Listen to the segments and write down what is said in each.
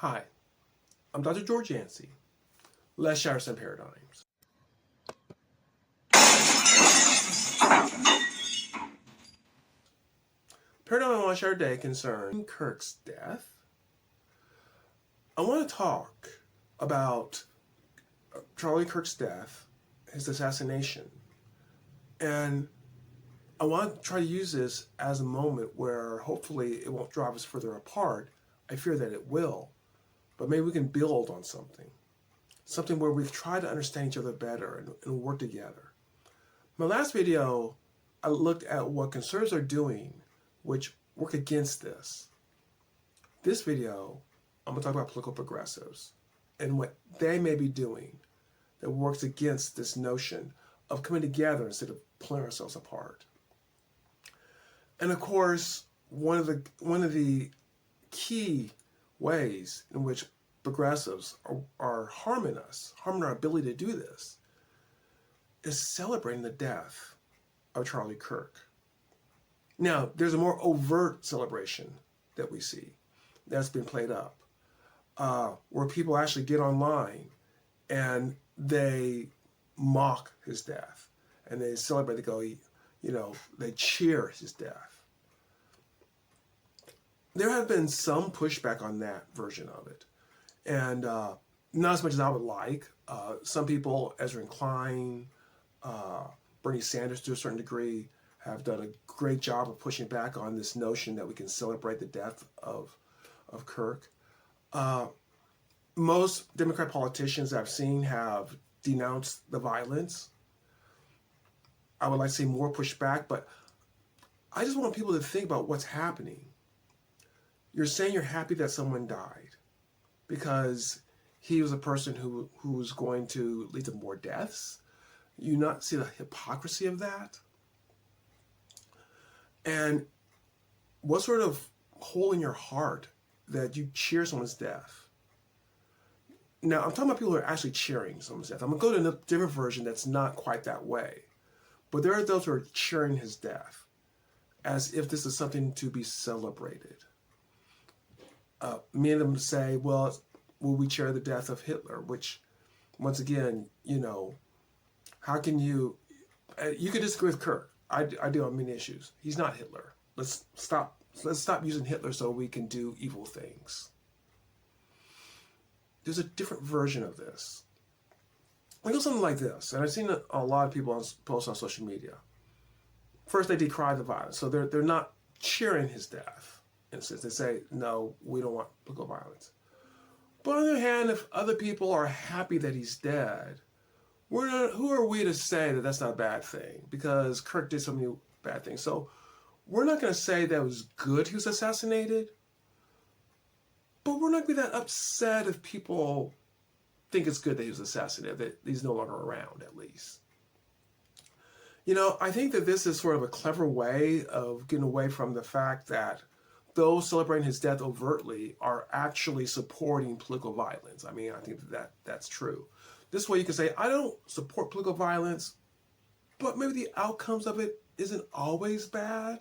Hi, I'm Dr. George Yancey. Let's share some paradigms. Paradigm I want to share today concerns Kirk's death. I want to talk about Charlie Kirk's death, his assassination, and I want to try to use this as a moment where hopefully it won't drive us further apart. I fear that it will, but maybe we can build on something where we try to understand each other better and work together. My last video, I looked at what conservatives are doing which work against this. This video, I'm going to talk about political progressives and what they may be doing that works against this notion of coming together instead of pulling ourselves apart. And of course, one of the key ways in which progressives are harming us, harming our ability to do this, is celebrating the death of Charlie Kirk. Now, there's a more overt celebration that we see that's been played up, where people actually get online and they mock his death and they celebrate. They go, they cheer his death. There have been some pushback on that version of it, and not as much as I would like. Some people, Ezra Klein, Bernie Sanders to a certain degree, have done a great job of pushing back on this notion that we can celebrate the death of Kirk. Most Democrat politicians I've seen have denounced the violence. I would like to see more pushback, but I just want people to think about what's happening. You're saying you're happy that someone died because he was a person who was going to lead to more deaths. You not see the hypocrisy of that? And what sort of hole in your heart that you cheer someone's death? Now, I'm talking about people who are actually cheering someone's death. I'm going to go to a different version that's not quite that way. But there are those who are cheering his death as if this is something to be celebrated. Many of them say, well, will we cheer the death of Hitler? Which, once again, how can you could disagree with Kirk. I do on many issues. He's not Hitler. Let's stop using Hitler so we can do evil things. There's a different version of this. I go something like this, and I've seen a lot of people post on social media. First, they decry the violence, so they're not cheering his death. Instead, they say, no, we don't want political violence. But on the other hand, if other people are happy that he's dead, who are we to say that that's not a bad thing? Because Kirk did so many bad things. So we're not going to say that it was good he was assassinated, but we're not going to be that upset if people think it's good that he was assassinated, that he's no longer around, at least. I think that this is sort of a clever way of getting away from the fact that those celebrating his death overtly are actually supporting political violence. I mean, I think that's true. This way you can say, I don't support political violence, but maybe the outcomes of it isn't always bad.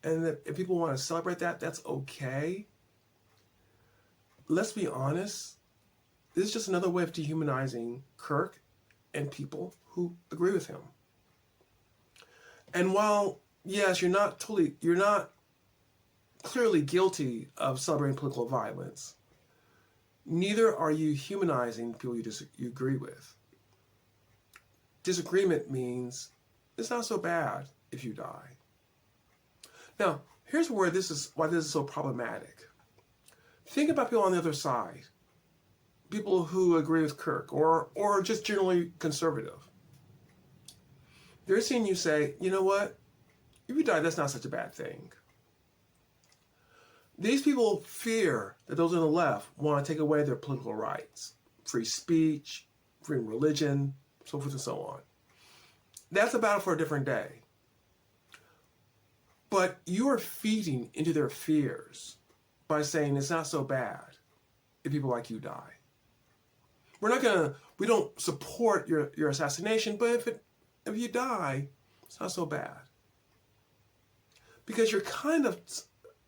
And that if people want to celebrate that, that's okay. Let's be honest. This is just another way of dehumanizing Kirk and people who agree with him. And while, yes, you're not clearly guilty of celebrating political violence, neither are you humanizing people you agree with. Disagreement means it's not so bad if you die. Now, here's why this is so problematic. Think about people on the other side. People who agree with Kirk or just generally conservative. They're seeing you say, you know what? If you die, that's not such a bad thing. These people fear that those on the left want to take away their political rights, free speech, freedom of religion, so forth and so on. That's a battle for a different day. But you are feeding into their fears by saying it's not so bad if people like you die. We don't support your assassination, but if you die, it's not so bad. Because you're kind of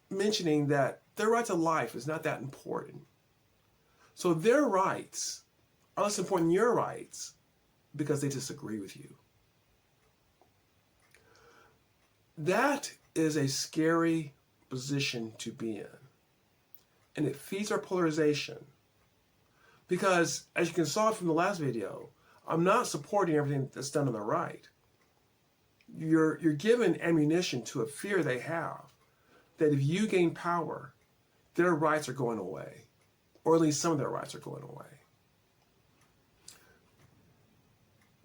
mentioning that their right to life is not that important. So their rights are less important than your rights because they disagree with you. That is a scary position to be in. And it feeds our polarization. Because, as you can saw from the last video, I'm not supporting everything that's done on the right. You're given ammunition to a fear they have that if you gain power, their rights are going away. Or at least some of their rights are going away.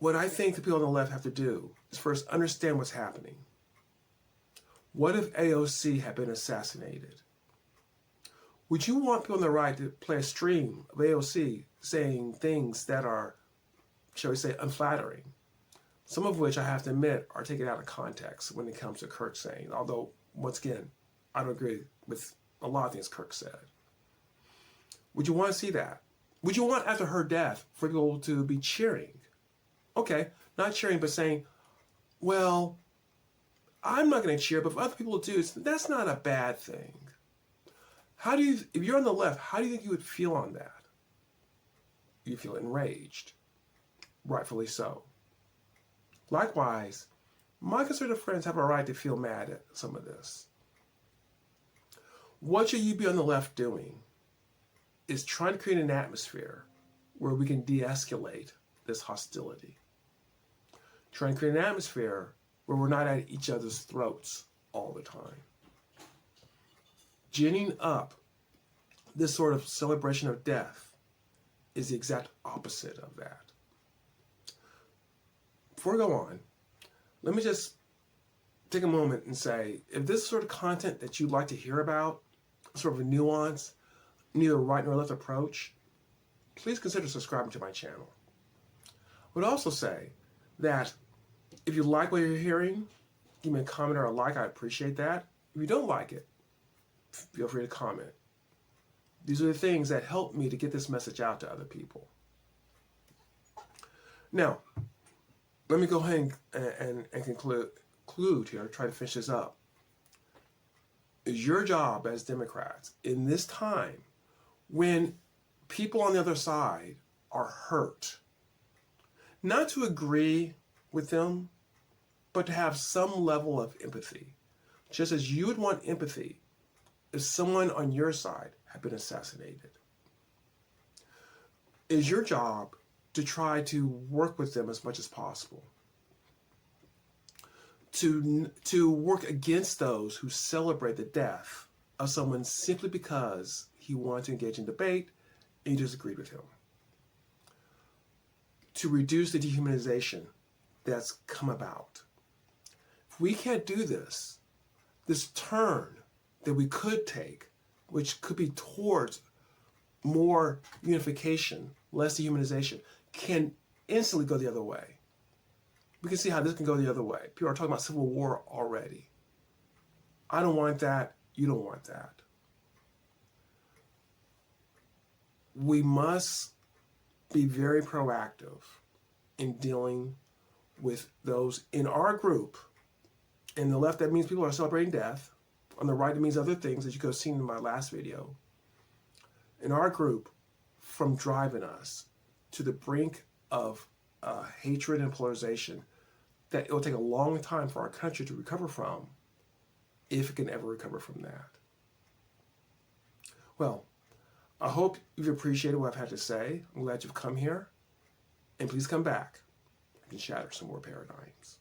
What I think the people on the left have to do is first understand what's happening. What if AOC had been assassinated? Would you want people on the right to play a stream of AOC saying things that are, shall we say, unflattering? Some of which I have to admit are taken out of context when it comes to Kirk saying, although, once again, I don't agree with a lot of things Kirk said. Would you want to see that? Would you want, after her death, for people to be cheering? Okay, not cheering, but saying, well, I'm not going to cheer, but if other people do, that's not a bad thing. How do you, if you're on the left, how do you think you would feel on that? You feel enraged. Rightfully so. Likewise, my conservative friends have a right to feel mad at some of this. What should you be on the left doing is trying to create an atmosphere where we can de-escalate this hostility. Trying to create an atmosphere where we're not at each other's throats all the time. Ginning up this sort of celebration of death is the exact opposite of that. Before we go on, let me just take a moment and say, if this is sort of content that you'd like to hear about, sort of a nuance, neither right nor left approach, please consider subscribing to my channel. I would also say that if you like what you're hearing, give me a comment or a like, I appreciate that. If you don't like it, feel free to comment. These are the things that help me to get this message out to other people. Now, let me go ahead and conclude here, try to finish this up. It's your job as Democrats in this time when people on the other side are hurt, not to agree with them, but to have some level of empathy, just as you would want empathy if someone on your side had been assassinated. It's your job to try to work with them as much as possible, to work against those who celebrate the death of someone simply because he wanted to engage in debate and you disagreed with him, to reduce the dehumanization that's come about. If we can't do this, this turn that we could take, which could be towards more unification, less dehumanization, can instantly go the other way. We can see how this can go the other way. People are talking about civil war already. I don't want that. You don't want that. We must be very proactive in dealing with those in our group. In the left, that means people are celebrating death. On the right, it means other things, as you could have seen in my last video. In our group, from driving us to the brink of hatred and polarization that it will take a long time for our country to recover from, if it can ever recover from that. Well, I hope you've appreciated what I've had to say. I'm glad you've come here. And please come back and shatter some more paradigms.